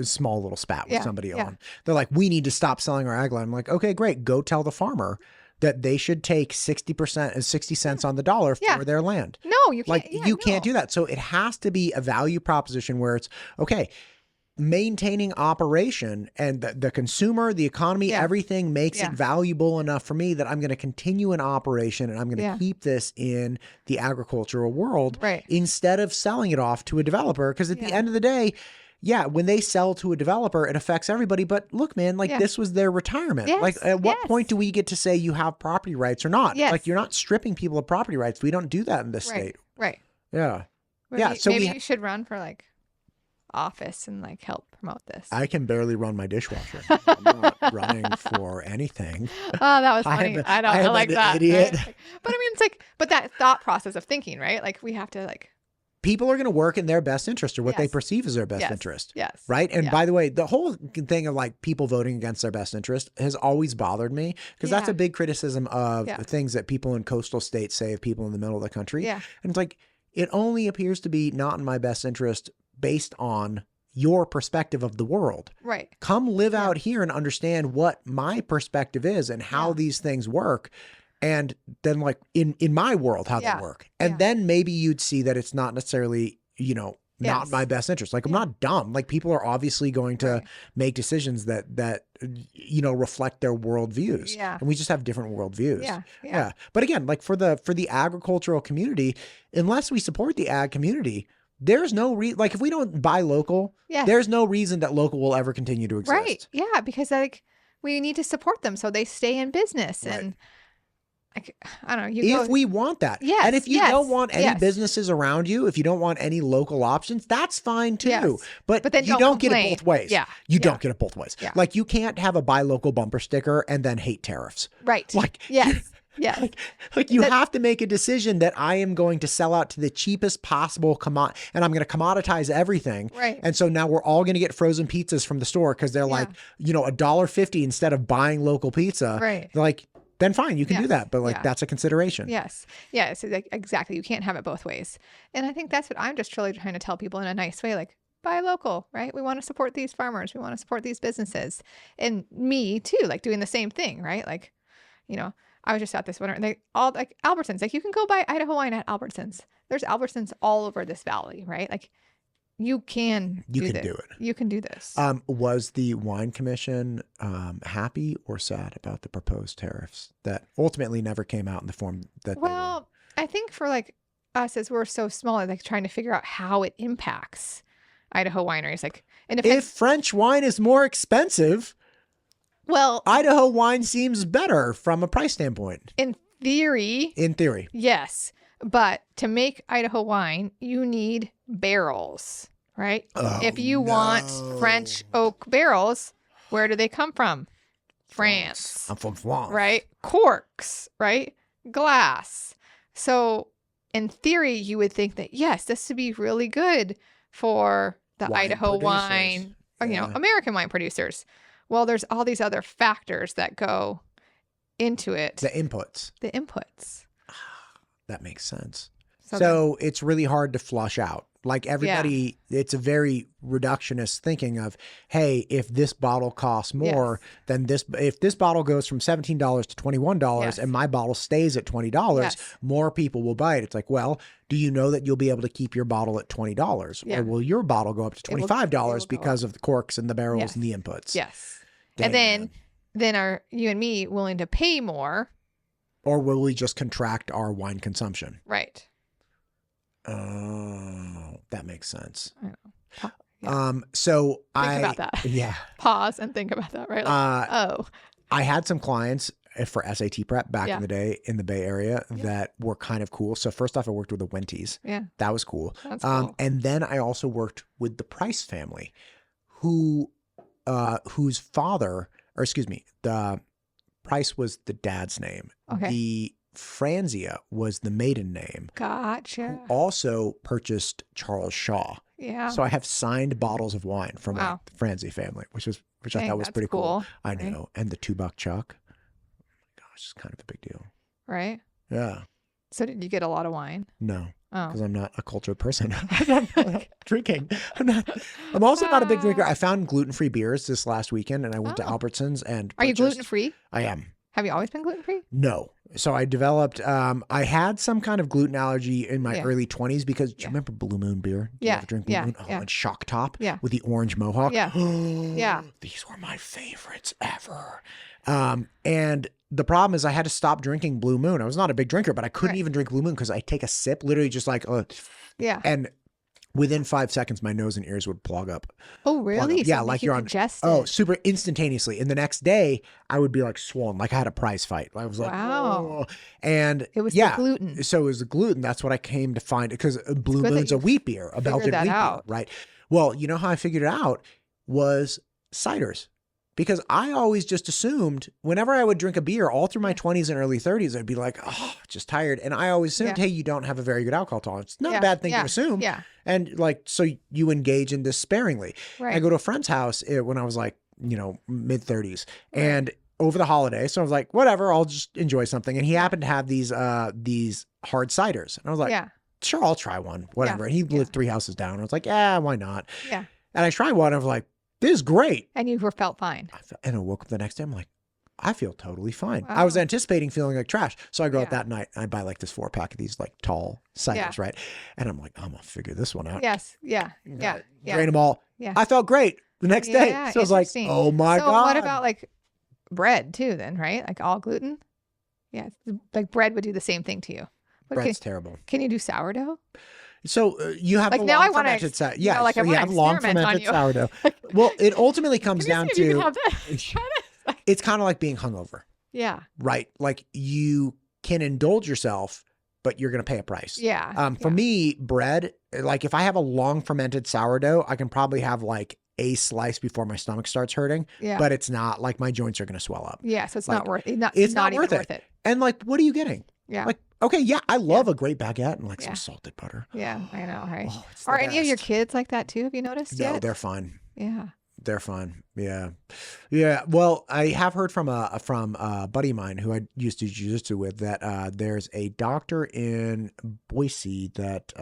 small little spat with somebody on. They're like, we need to stop selling our ag land. I'm like, okay, great. Go tell the farmer that they should take 60% 60 cents on the dollar for their land. No, you can't. Like you can't do that. So it has to be a value proposition where it's okay. Maintaining operation and the consumer, the economy, everything makes it valuable enough for me that I'm going to continue an operation and I'm going to keep this in the agricultural world instead of selling it off to a developer. Because at the end of the day, yeah, when they sell to a developer, it affects everybody. But look, man, like this was their retirement. Yes, like at what point do we get to say you have property rights or not? Yes. Like you're not stripping people of property rights. We don't do that in this state. Right. Yeah. Maybe, so maybe you should run for like office and like help promote this. I can barely run my dishwasher. I'm not running for anything. Oh, that was funny. I like that. Idiot. Right? But I mean, it's like, but that thought process of thinking, right? Like we have to like. People are going to work in their best interest or what they perceive as their best interest. Yes. Right. And by the way, the whole thing of like people voting against their best interest has always bothered me because that's a big criticism of things that people in coastal states say of people in the middle of the country. Yeah. And it's like, it only appears to be not in my best interest based on your perspective of the world. Right. Come live out here and understand what my perspective is and how these things work. And then like in my world, how they work. And then maybe you'd see that it's not necessarily, you know, not my best interest. Like I'm not dumb. Like people are obviously going to make decisions that, you know, reflect their worldviews. Yeah. And we just have different worldviews. Yeah. But again, like for the agricultural community, unless we support the ag community, there's no like if we don't buy local, there's no reason that local will ever continue to exist. Right. Yeah. Because like we need to support them so they stay in business and I don't know. If we want that. Yes. And if you don't want any businesses around you, if you don't want any local options, that's fine too. Yes. But then you don't get it both ways. Yeah. You don't get it both ways. Yeah. Like you can't have a buy local bumper sticker and then hate tariffs. Right. Like yes. Yeah. Like you have to make a decision that I am going to sell out to the cheapest possible and I'm going to commoditize everything. Right. And so now we're all going to get frozen pizzas from the store because they're like, you know, $1.50 instead of buying local pizza. Right. They're like, then fine, you can do that. But like, that's a consideration. Yes. Yes, exactly. You can't have it both ways. And I think that's what I'm just truly trying to tell people in a nice way, like buy local, right? We want to support these farmers. We want to support these businesses. And me too, like doing the same thing, right? Like, you know, I was just out this winter and they all like Albertsons, like you can go buy Idaho wine at Albertsons. There's Albertsons all over this valley, right? Like you can do it. You can do this. Was the wine commission happy or sad about the proposed tariffs that ultimately never came out in the form that well, I think for like us as we're so small, like trying to figure out how it impacts Idaho wineries. Like, and if French wine is more expensive, well, Idaho wine seems better from a price standpoint. In theory. Yes. But to make Idaho wine, you need barrels, right? Oh, if you want French oak barrels, where do they come from? France. I'm from France. Right? Corks, right? Glass. So in theory, you would think that, yes, this would be really good for the Idaho wine, or, you know, American wine producers. Well, there's all these other factors that go into it. The inputs. That makes sense. So it's really hard to flush out. Like everybody, it's a very reductionist thinking of, hey, if this bottle costs more, then if this bottle goes from $17 to $21 and my bottle stays at $20, more people will buy it. It's like, well, do you know that you'll be able to keep your bottle at $20? Or will your bottle go up to $25 because of the corks and the barrels and the inputs? Yes. Dang, and then are you and me willing to pay more? Or will we just contract our wine consumption? Right. Oh, that makes sense. I know. So think about that. Yeah. Pause and think about that, right? Like, I had some clients for SAT prep back in the day in the Bay Area that were kind of cool. So first off, I worked with the Wenties. Yeah. That was cool. That's cool. And then I also worked with the Price family, whose father, or excuse me, the Price was the dad's name. Okay. The Franzia was the maiden name. Gotcha. Who also purchased Charles Shaw. Yeah. So I have signed bottles of wine from the Franzi family, which I thought was pretty cool. I know. Right? And the $2 Chuck. Oh my gosh, it's kind of a big deal. Right? Yeah. So did you get a lot of wine? No. Because I'm not a cultured person. I'm not drinking. I'm also not a big drinker. I found gluten-free beers this last weekend and I went to Albertsons and Are you gluten-free? I am. Have you always been gluten-free? No. So I developed, I had some kind of gluten allergy in my early 20s because, do you remember Blue Moon beer? Did you ever drink Blue Moon? Oh, and Shock Top with the orange mohawk. Yeah. These were my favorites ever. And the problem is I had to stop drinking Blue Moon. I was not a big drinker, but I couldn't even drink Blue Moon because I take a sip, literally just like, and within 5 seconds, my nose and ears would plug up. Oh, really? Yeah, So like you you're on. congested. Oh, super instantaneously. And the next day, I would be like swollen, like I had a prize fight. I was like, wow. oh. And It was the gluten. So it was the gluten. That's what I came to find, because Blue Moon's a wheat beer, a Belgian wheat beer, right? Well, you know how I figured it out was ciders. Because I always just assumed whenever I would drink a beer all through my 20s and early 30s, I'd be like, oh, just tired. And I always assumed, hey, you don't have a very good alcohol tolerance. It's not a bad thing to assume. Yeah. And like, so you engage in this sparingly. Right. I go to a friend's house when I was like, mid 30s and over the holiday. So I was like, whatever, I'll just enjoy something. And he happened to have these hard ciders. And I was like, sure, I'll try one, whatever. And he lived 3 houses down. I was like, yeah, why not? Yeah. And I tried one. I was like, this is great. And you felt fine. And I woke up the next day. I'm like, I feel totally fine. Wow. I was anticipating feeling like trash. So I go out that night and I buy like this 4-pack of these like tall ciders, right? And I'm like, I'm going to figure this one out. Yes. Yeah. Drain them all. Yeah. I felt great the next day. So I was like, oh my God. What about like bread too then, right? Like all gluten? Yeah. Like bread would do the same thing to you. Bread's terrible. Can you do sourdough? So you have like the long fermented sourdough. Yeah, like so you have long fermented sourdough. Well, it ultimately comes down to it's kind of like being hungover. Yeah. Right. Like you can indulge yourself, but you're going to pay a price. Yeah. For me, bread, like if I have a long fermented sourdough, I can probably have like a slice before my stomach starts hurting. Yeah. But it's not like my joints are going to swell up. Yeah. So it's not worth it. It's not even worth it. And like, what are you getting? Yeah. Like, okay, yeah, I love a great baguette and like some salted butter. Yeah, I know, right? Oh, are any of your kids like that too? Have you noticed yet? No, they're fine. Yeah. They're fine. Yeah. Yeah. Well, I have heard from a buddy of mine who I used to jiu-jitsu with that there's a doctor in Boise that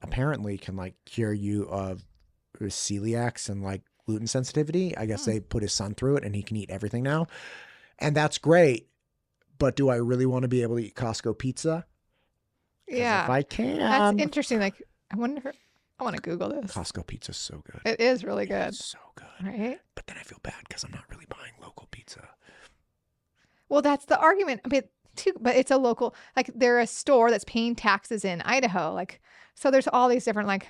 apparently can like cure you of celiacs and like gluten sensitivity. I guess they put his son through it and he can eat everything now. And that's great. But do I really want to be able to eat Costco pizza? Yeah. If I can. That's interesting. Like, I wonder, I want to Google this. Costco pizza's so good. It is really good. It's so good. Right? But then I feel bad because I'm not really buying local pizza. Well, that's the argument. I mean, but it's a local, like they're a store that's paying taxes in Idaho. Like, so there's all these different like,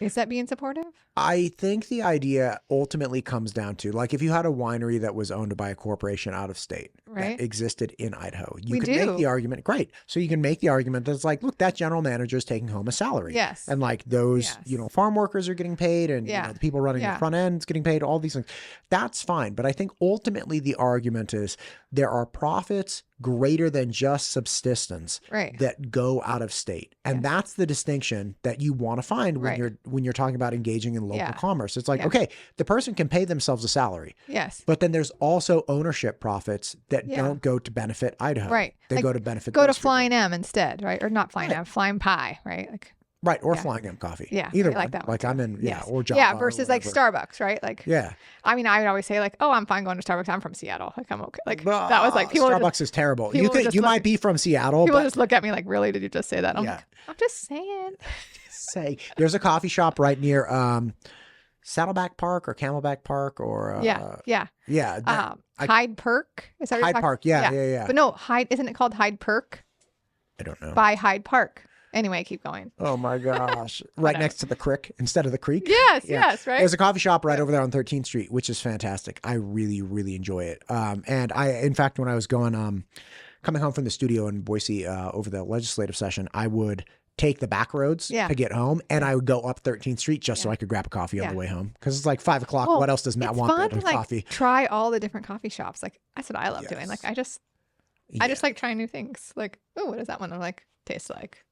is that being supportive? I think the idea ultimately comes down to like if you had a winery that was owned by a corporation out of state that existed in Idaho, you could make the argument. Great. So you can make the argument that's like, look, that general manager is taking home a salary. Yes. And like those, farm workers are getting paid and the people running the front end is getting paid, all these things. That's fine. But I think ultimately the argument is there are profits greater than just subsistence that go out of state. And that's the distinction that you want to find when you're talking about engaging in local commerce. It's like, okay, the person can pay themselves a salary. Yes. But then there's also ownership profits that don't go to benefit Idaho. Right. They like, go to benefit Go to Flying M instead, right? Or not Flying M, Flying Pie, right? Like right, or Flying M coffee. Yeah, either like that one. Like I'm in, or Java. Yeah, versus like Starbucks, right? Like, yeah. I mean, I would always say like, oh, I'm fine going to Starbucks. I'm from Seattle. Like, I'm okay. Like that was like people. Starbucks is terrible. You might be from Seattle. People just look at me like, really? Did you just say that? I'm like, I'm just saying. There's a coffee shop right near Saddleback Park or Camelback Park or Hyde Park. Is that Hyde Park? Yeah. But no, Hyde isn't it called Hyde Park? I don't know. By Hyde Park. Anyway, keep going. Oh my gosh. Right next to the creek instead of the creek. Yes, right. There's a coffee shop right over there on 13th Street, which is fantastic. I really, really enjoy it. And in fact, when I was coming home from the studio in Boise over the legislative session, I would take the back roads to get home, and I would go up 13th Street just so I could grab a coffee on the way home. Because it's like 5 o'clock. What else does Matt want better than coffee? Try all the different coffee shops. Like that's what I love doing. Like I just like trying new things. Like, oh, what is that one? I'm like, tastes like.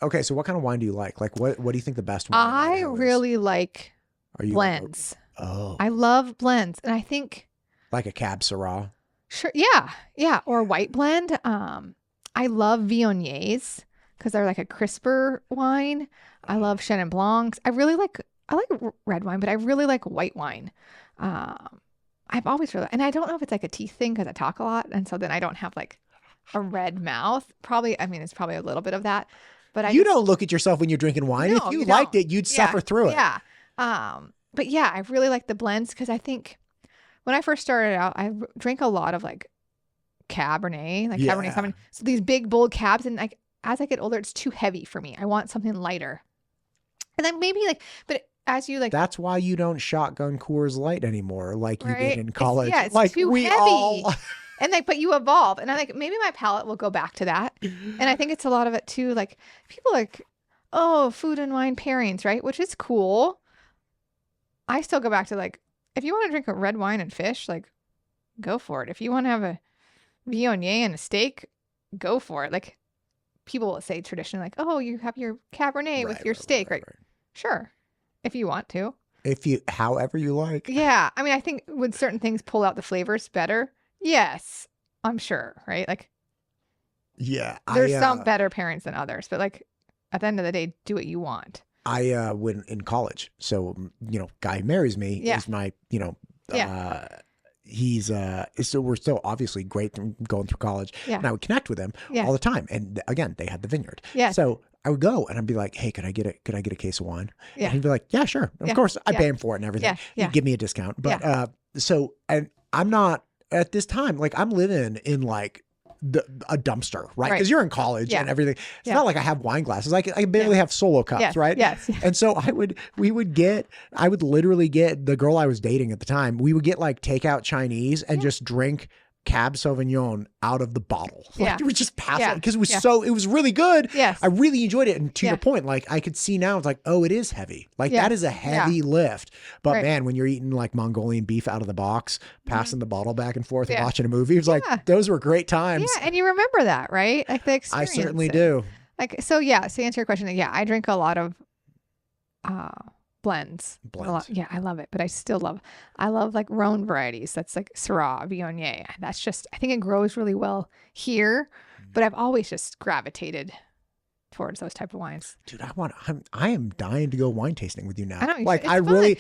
Okay, so what kind of wine do you like? Like, what do you think the best wine? I really like blends. I love blends, and I think like a Cab Syrah. Sure, yeah, or white blend. I love Viogniers because they're like a crisper wine. I love Chenin Blancs. I like red wine, but I really like white wine. I've always really, and I don't know if it's like a teeth thing because I talk a lot, and so then I don't have like a red mouth. Probably, I mean, it's probably a little bit of that. But you don't look at yourself when you're drinking wine. No, if you liked it, you'd suffer through it. Yeah. But yeah, I really like the blends because I think when I first started out, I drank a lot of like Cabernet, Cabernet Sauvignon. So these big bold cabs, and like as I get older, it's too heavy for me. I want something lighter. And then maybe like, but as you like, that's why you don't shotgun Coors Light anymore, like you did in college. It's like too we heavy. all. And like, but you evolve, and I like maybe my palate will go back to that. And I think it's a lot of it too. Like people like, oh, food and wine pairings, right? Which is cool. I still go back to like, if you want to drink a red wine and fish, like, go for it. If you want to have a Viognier and a steak, go for it. Like people will say traditionally, like, oh, you have your Cabernet with your steak, right? Sure, if you want to. If you, however you like. Yeah, I mean, I think would certain things pull out the flavors better? Yes, I'm sure, right? Like, yeah, there's some better pairings than others, but like at the end of the day, do what you want. I went in college, so guy who marries me is my he's so we're still obviously great going through college, and I would connect with him all the time. And again, they had the vineyard, so I would go and I'd be like, hey, could I get a case of wine? And he'd be like, yeah, sure, of course. I pay him for it and everything. He'd give me a discount, but so, and I'm not at this time, like I'm living in like a dumpster, right? Because you're in college and everything. It's not like I have wine glasses. I barely have Solo cups, right? Yes. And so I would literally get the girl I was dating at the time. We would get like takeout Chinese and just drink Cab Sauvignon out of the bottle. Like we just pass it because it was it was really good. Yes. I really enjoyed it. And to your point, like I could see now it's like, oh, it is heavy. Like that is a heavy lift. But man, when you're eating like Mongolian beef out of the box, passing the bottle back and forth and watching a movie, it was like, those were great times. Yeah. And you remember that, right? Like the experience. I certainly do. Like, so yeah, to answer your question, I drink a lot of blends. Yeah, I love it. But I love like Rhone varieties. That's like Syrah, Viognier. That's just, I think it grows really well here, but I've always just gravitated towards those type of wines. Dude, I am dying to go wine tasting with you now. I know, like I mean,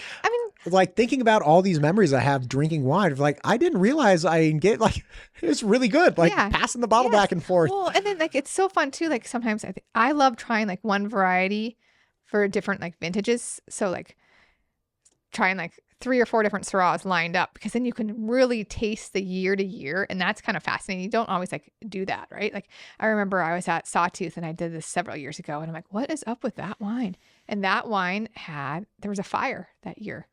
like thinking about all these memories I have drinking wine, like I didn't realize I get like, it's really good. Like passing the bottle back and forth. Well, and then like, it's so fun too. Like sometimes I love trying like one variety for different like vintages. So like trying like 3 or 4 different Syrahs lined up, because then you can really taste the year to year. And that's kind of fascinating. You don't always like do that, right? Like I remember I was at Sawtooth and I did this several years ago and I'm like, what is up with that wine? And that wine there was a fire that year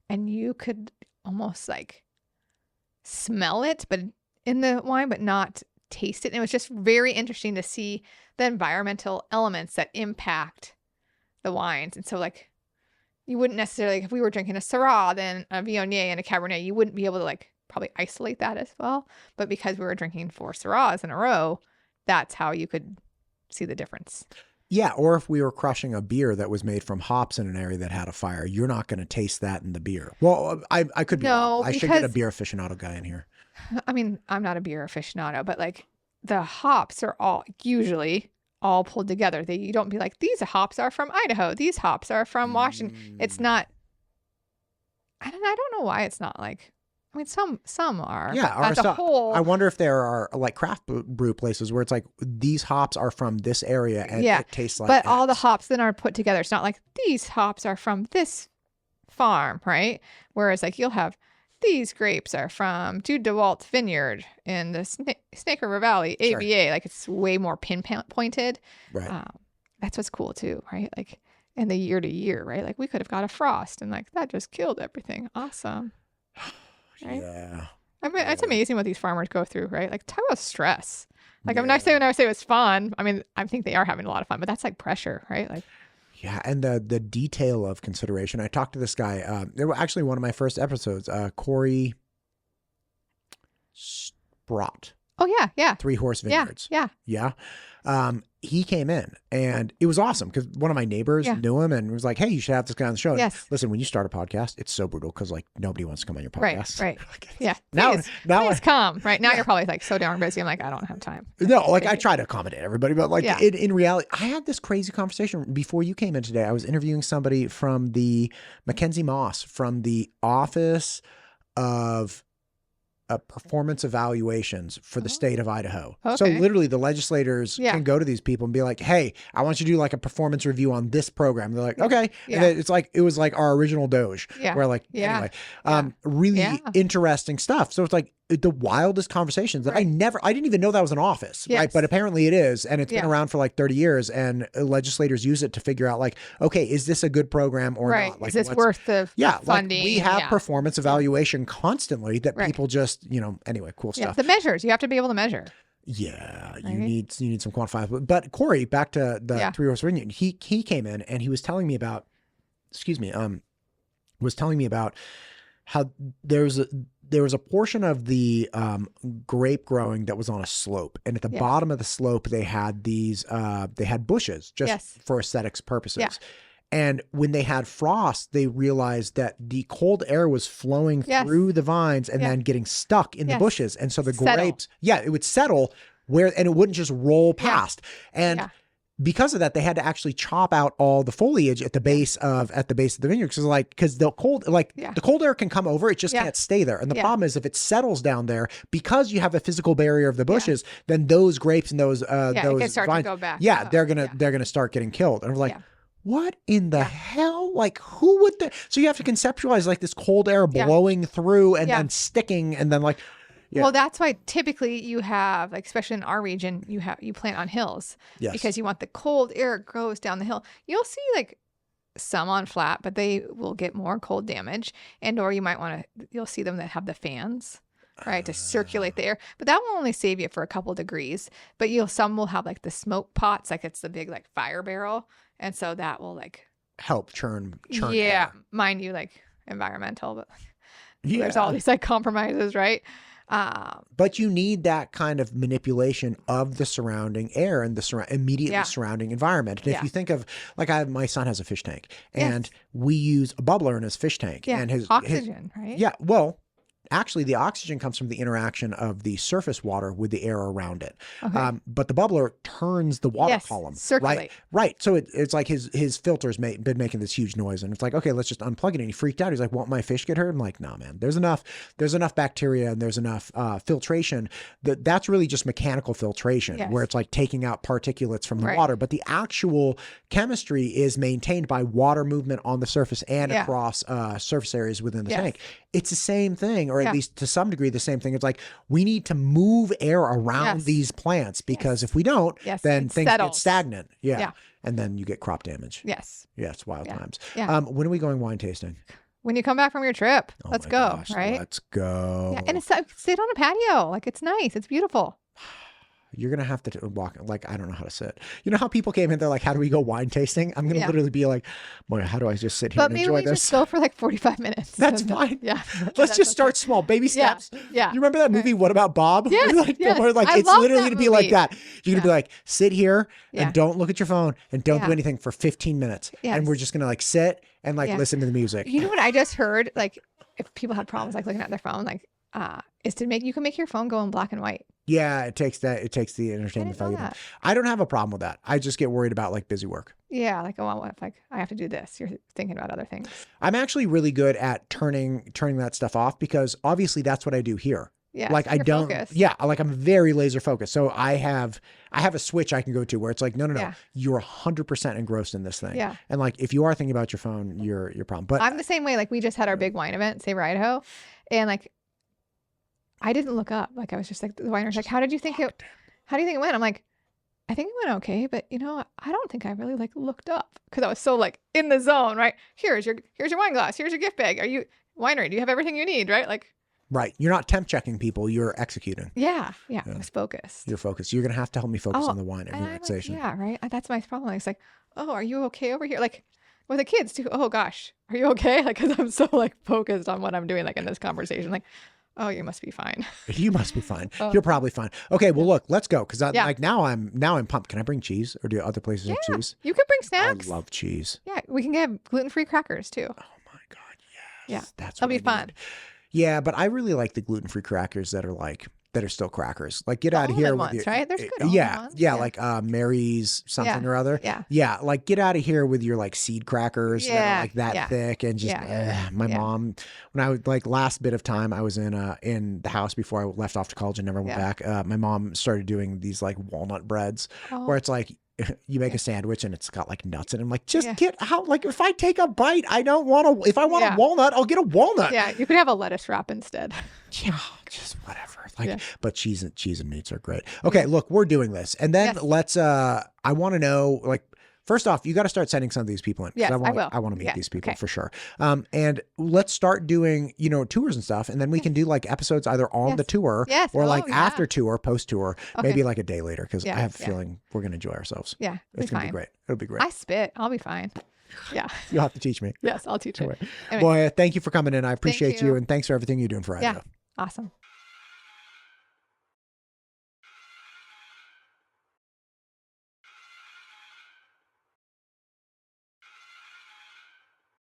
and you could almost like smell it, but in the wine, but not taste it. And it was just very interesting to see the environmental elements that impact the wines. And so like you wouldn't necessarily, if we were drinking a Syrah, then a Viognier and a Cabernet, you wouldn't be able to like probably isolate that as well. But because we were drinking 4 Syrahs in a row, that's how you could see the difference. Yeah, or if we were crushing a beer that was made from hops in an area that had a fire, you're not going to taste that in the beer. Well, I could be wrong. I should get a beer aficionado guy in here. I mean, I'm not a beer aficionado, but like the hops are all usually all pulled together. You don't be like, these hops are from Idaho. These hops are from Washington. It's not, I don't know why it's not like, I mean, some are. Yeah. As a whole. I wonder if there are like craft brew places where it's like, these hops are from this area and it tastes like But X. all the hops then are put together. It's not like these hops are from this farm, right? Whereas like you'll have, these grapes are from Jude DeWalt Vineyard in the Snake River Valley, ABA. Sure. Like it's way more pinpointed. Right. That's what's cool too, right? Like in the year to year, right? Like we could have got a frost and like that just killed everything. Awesome. Right? Yeah. I mean, it's amazing what these farmers go through, right? Like talk about stress. Like I'm not saying when I say it was fun. I mean, I think they are having a lot of fun, but that's like pressure, right? Like. Yeah, and the detail of consideration. I talked to this guy. They were actually one of my first episodes. Corey Sprott. Oh yeah. 3 Horse Vineyards. Yeah. He came in and it was awesome because one of my neighbors knew him and was like, "Hey, you should have this guy on the show." Yes. Listen, when you start a podcast, it's so brutal because like nobody wants to come on your podcast. Right. Yeah. Please come. Right now, you're probably like so darn busy. I'm like, I don't have time. No, like I try to accommodate everybody, but like in reality, I had this crazy conversation before you came in today. I was interviewing somebody from the Mackenzie Moss from the Office of Performance Evaluations for the state of Idaho. Okay. So literally the legislators can go to these people and be like, "Hey, I want you to do like a performance review on this program." They're like, "Okay." And then it was like our original Doge where like, anyway, really interesting stuff. So it's like, the wildest conversations that I didn't even know that was an office, right? But apparently it is. And it's been around for like 30 years and legislators use it to figure out like, okay, is this a good program or not? Like, is this worth the funding? Like we have performance evaluation constantly that people just, anyway, cool stuff. The measures, you have to be able to measure. Yeah, you need some quantifiable. But Corey, back to the Three Horse Vineyard, he came in and he was telling me about, how there was a portion of the grape growing that was on a slope, and at the bottom of the slope they had these they had bushes just for aesthetics purposes. Yeah. And when they had frost, they realized that the cold air was flowing through the vines and then getting stuck in the bushes, and so the grapes, it would settle and it wouldn't just roll past. And because of that, they had to actually chop out all the foliage at the base of the vineyard, because the cold air can come over, it just can't stay there. And the problem is if it settles down there, because you have a physical barrier of the bushes, then those grapes and those it can start vines, to go back. they're gonna start getting killed. And we're like, what in the hell? Like, who would so you have to conceptualize like this cold air blowing through and then sticking, and then like. Yeah. Well, that's why typically you have, like, especially in our region, you plant on hills because you want the cold air goes down the hill. You'll see like some on flat, but they will get more cold damage, or you might you'll see them that have the fans, right, to circulate the air. But that will only save you for a couple degrees. But some will have like the smoke pots, like it's the big like fire barrel, and so that will like help churn. Yeah, mind you, like environmental, but there's all these like compromises, right? But you need that kind of manipulation of the surrounding air and the immediately surrounding environment. And if you think of, like, my son has a fish tank, and we use a bubbler in his fish tank, and his oxygen, right? Yeah, well, actually, the oxygen comes from the interaction of the surface water with the air around it. Okay. But the bubbler turns the water column. Circulate. Right. So it's like his filter's been making this huge noise, and it's like, okay, let's just unplug it. And he freaked out. He's like, won't my fish get hurt? I'm like, nah, man. There's enough bacteria and there's enough filtration. That's really just mechanical filtration, where it's like taking out particulates from the water. But the actual chemistry is maintained by water movement on the surface and across surface areas within the tank. It's the same thing, or at least to some degree the same thing. It's like we need to move air around these plants, because if we don't, then things get stagnant. Yeah. And then you get crop damage. Yes. Yes, wild times. Yeah. When are we going wine tasting? When you come back from your trip. Oh let's go, gosh, right? Let's go. Yeah, and sit on a patio. Like, it's nice. It's beautiful. You're going to have to walk, like, I don't know how to sit. You know how people came in, they're like, how do we go wine tasting? I'm going to literally be like, Moya, how do I just sit here and enjoy this? But maybe we just go for like 45 minutes. That's fine. Yeah. Let's just start small, baby steps. Yeah. You remember that movie, What About Bob? Yes. Where, like, it's literally going to be like that. You're going to be like, sit here and don't look at your phone and don't do anything for 15 minutes. Yes. And we're just going to like sit and like listen to the music. You know what I just heard? Like, if people had problems like looking at their phone, like, is you can make your phone go in black and white. Yeah, it takes the entertainment value. I don't have a problem with that. I just get worried about like busy work. Yeah, like, oh, what if like I have to do this? You're thinking about other things. I'm actually really good at turning that stuff off, because obviously that's what I do here. Yeah, like I don't. Focused. Yeah, like I'm very laser focused. So I have a switch I can go to where it's like, no, you're 100% engrossed in this thing. Yeah. And like if you are thinking about your phone, you're your problem. But I'm the same way. Like, we just had our big wine event, Savor Idaho, and like, I didn't look up. Like, I was just like, the winer's like, how do you think it went? I'm like, I think it went okay, but I don't think I really like looked up, because I was so like in the zone, right? Here's your wine glass. Here's your gift bag. Are you winery? Do you have everything you need? Right? Like, right. You're not temp checking people. You're executing. Yeah. I was focused. You're focused. You're going to have to help me focus on the wine and relaxation. Like, yeah. Right. That's my problem. It's like, oh, are you okay over here? Like, with the kids too. Oh gosh, are you okay? Like, because I'm so like focused on what I'm doing, like in this conversation, like, oh, you must be fine. You must be fine. You're probably fine. Okay, well, look, let's go. Because like now I'm pumped. Can I bring cheese, or do other places have cheese? You can bring snacks. I love cheese. Yeah, we can get gluten-free crackers too. Oh my God, yes. Yeah, that'll be fun. Yeah, but I really like the gluten-free crackers that are still crackers. Like, get out of here with your, right? There's good ones. Like Mary's something or other. Yeah, like get out of here with your like seed crackers that are like that thick, and just my mom, when I was like last bit of time I was in the house before I left off to college and never went back. My mom started doing these like walnut breads where it's like you make a sandwich and it's got like nuts in it. I'm like, just get out. Like if I take a bite, I don't want to, if I want a walnut, I'll get a walnut. Yeah. You could have a lettuce wrap instead. Yeah. Just whatever. Like, but cheese and meats are great. Okay. Look, we're doing this. And then let's, I want to know, like, first off, you got to start sending some of these people in. Yes, I will. I want to meet these people for sure. And let's start doing, tours and stuff. And then we can do like episodes either on the tour or like after tour, post tour, maybe like a day later. Cause I have a feeling we're going to enjoy ourselves. Yeah. It's going to be great. It'll be great. I spit. I'll be fine. Yeah. You'll have to teach me. Yes, I'll teach you. Anyway. Boy, thank you for coming in. I appreciate you. And thanks for everything you're doing for Idaho. Yeah. Awesome.